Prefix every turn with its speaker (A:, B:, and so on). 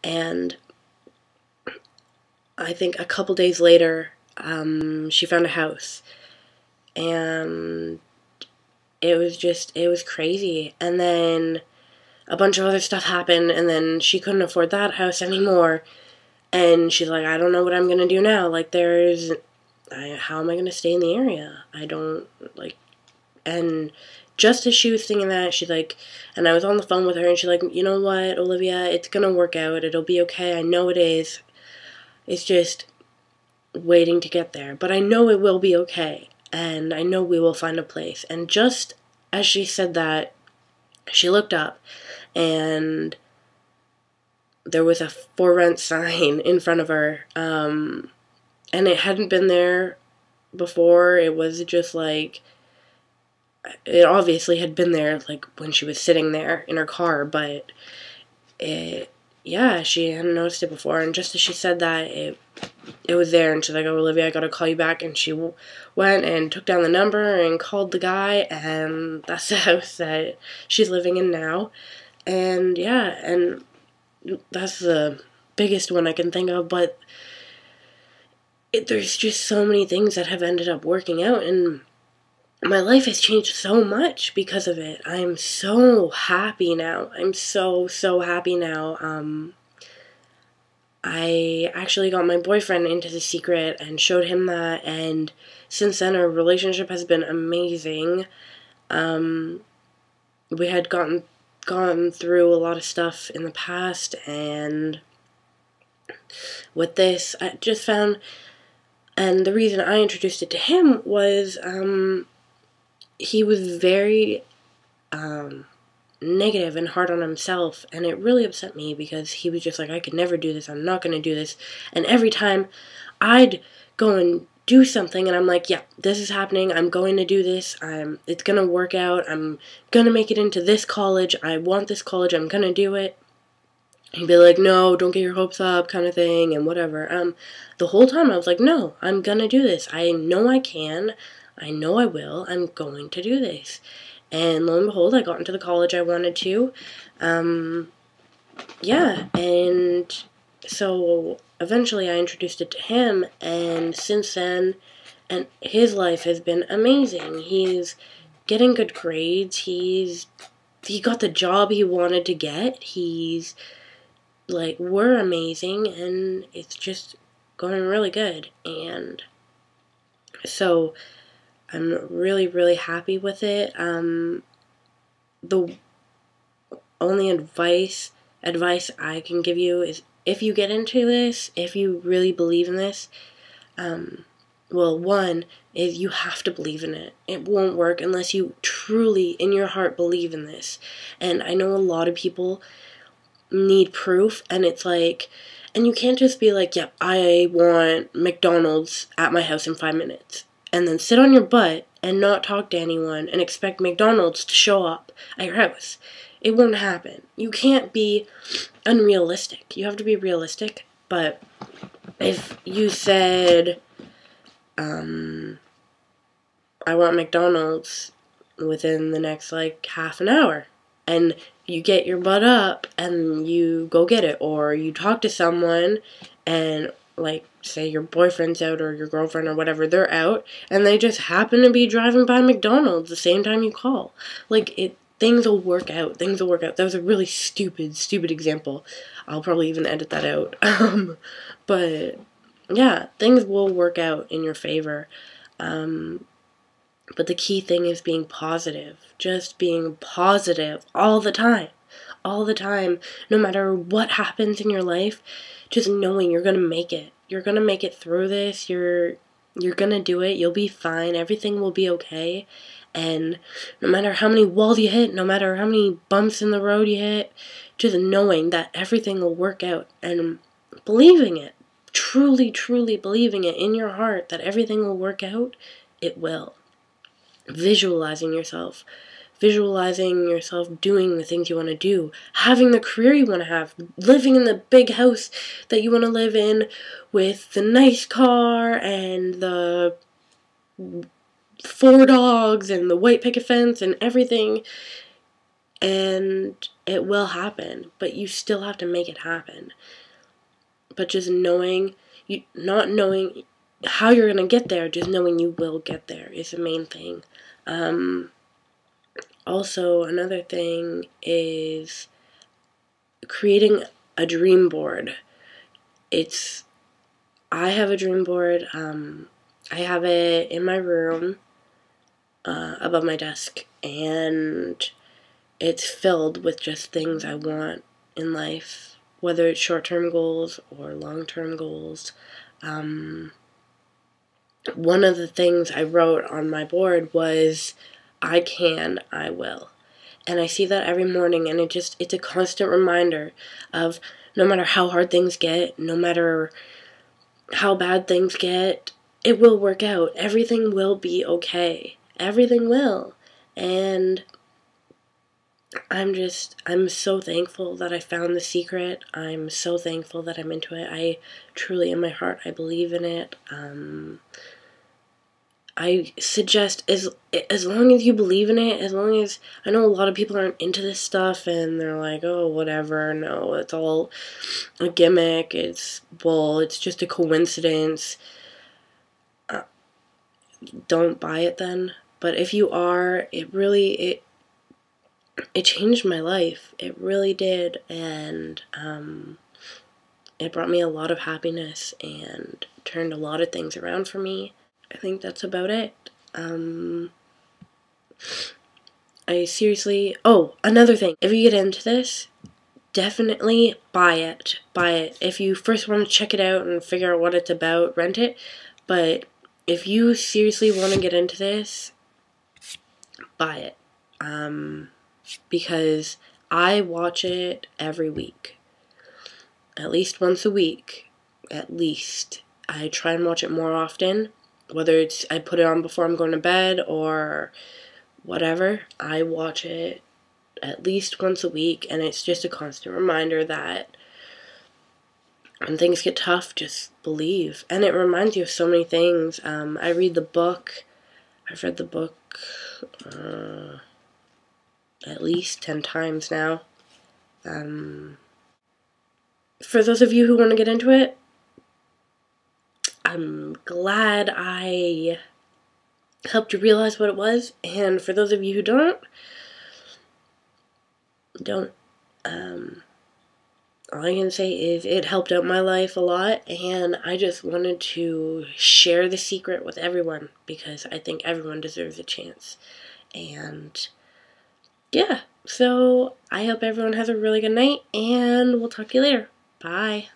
A: And I think a couple days later, she found a house. And it was crazy. And then a bunch of other stuff happened, and then she couldn't afford that house anymore. And she's like, I don't know what I'm going to do now. Like, how am I going to stay in the area? I don't, like, and just as she was thinking that, she's like, and I was on the phone with her, and she's like, you know what, Olivia, it's going to work out. It'll be okay. I know it is. It's just waiting to get there. But I know it will be okay. And I know we will find a place. And just as she said that, she looked up, and there was a for rent sign in front of her. And it hadn't been there before. It was just like, it obviously had been there, like, when she was sitting there in her car, but she hadn't noticed it before. And just as she said that, it was there, and she's like, oh, Olivia, I gotta call you back. And she went and took down the number and called the guy, and that's the house that she's living in now. And and that's the biggest one I can think of, but there's just so many things that have ended up working out, and my life has changed so much because of it. I'm so happy now. I'm so happy now. I actually got my boyfriend into The Secret and showed him that, and since then our relationship has been amazing. We had gone through a lot of stuff in the past, and with this, I just found, and the reason I introduced it to him was, he was very negative and hard on himself, and it really upset me because he was just like, I could never do this, I'm not going to do this. And every time I'd go and do something and I'm like, yeah, this is happening, I'm going to do this, it's going to work out, I'm going to make it into this college, I want this college, I'm going to do it. He'd be like, no, don't get your hopes up, kind of thing, and whatever. The whole time I was like, no, I'm going to do this. I know I can. I know I will. I'm going to do this. And lo and behold, I got into the college I wanted to. And so eventually I introduced it to him, and since then, and his life has been amazing. He's getting good grades. He got the job he wanted to get. He's, like, we're amazing, and it's just going really good. And so I'm really happy with it. The only advice I can give you is, if you get into this, if you really believe in this, well, one is you have to believe in it. It won't work unless you truly, in your heart, believe in this. And I know a lot of people need proof, and it's like, and you can't just be like, yep, I want McDonald's at my house in 5 minutes, and then sit on your butt and not talk to anyone and expect McDonald's to show up at your house. It won't happen. You can't be unrealistic. You have to be realistic. But if you said, I want McDonald's within the next, like, half an hour, and you get your butt up and you go get it, or you talk to someone and, like, say your boyfriend's out or your girlfriend or whatever, they're out, and they just happen to be driving by McDonald's the same time you call. Like, things will work out. Things will work out. That was a really stupid example. I'll probably even edit that out. But, yeah, things will work out in your favor. But the key thing is being positive. Just being positive all the time. All the time. No matter what happens in your life, just knowing you're going to make it. You're going to make it through this. You're going to do it. You'll be fine. Everything will be okay. And no matter how many walls you hit, no matter how many bumps in the road you hit, just knowing that everything will work out and believing it. Truly believing it in your heart that everything will work out, it will. Visualizing yourself doing the things you want to do, having the career you want to have, living in the big house that you want to live in with the nice car and the 4 dogs and the white picket fence and everything. and it will happen, but you still have to make it happen. But just knowing, not knowing how you're going to get there, just knowing you will get there is the main thing. Also, another thing is creating a dream board. I have a dream board. I have it in my room above my desk, and it's filled with just things I want in life, whether it's short-term goals or long-term goals. One of the things I wrote on my board was, I can, I will. And I see that every morning, and it's a constant reminder of, no matter how hard things get, no matter how bad things get, it will work out. Everything will be okay. Everything will. And I'm so thankful that I found The Secret. I'm so thankful that I'm into it. I truly, in my heart, I believe in it. I suggest, as long as you believe in it, as long as, I know a lot of people aren't into this stuff and they're like, oh, whatever, no, it's all a gimmick, it's just a coincidence. Don't buy it then. But if you are, it changed my life. It really did, and it brought me a lot of happiness and turned a lot of things around for me. I think that's about it. I seriously... Oh, another thing. If you get into this, definitely buy it. Buy it. If you first want to check it out and figure out what it's about, rent it. But if you seriously want to get into this, buy it. Because I watch it every week. At least once a week. At least. I try and watch it more often. Whether it's I put it on before I'm going to bed or whatever, I watch it at least once a week, and it's just a constant reminder that when things get tough, just believe. And it reminds you of so many things. I read the book. I've read the book at least 10 times now. For those of you who want to get into it, I'm glad I helped you realize what it was, and for those of you who don't, all I can say is it helped out my life a lot, and I just wanted to share The Secret with everyone, because I think everyone deserves a chance. And yeah, so I hope everyone has a really good night, and we'll talk to you later. Bye.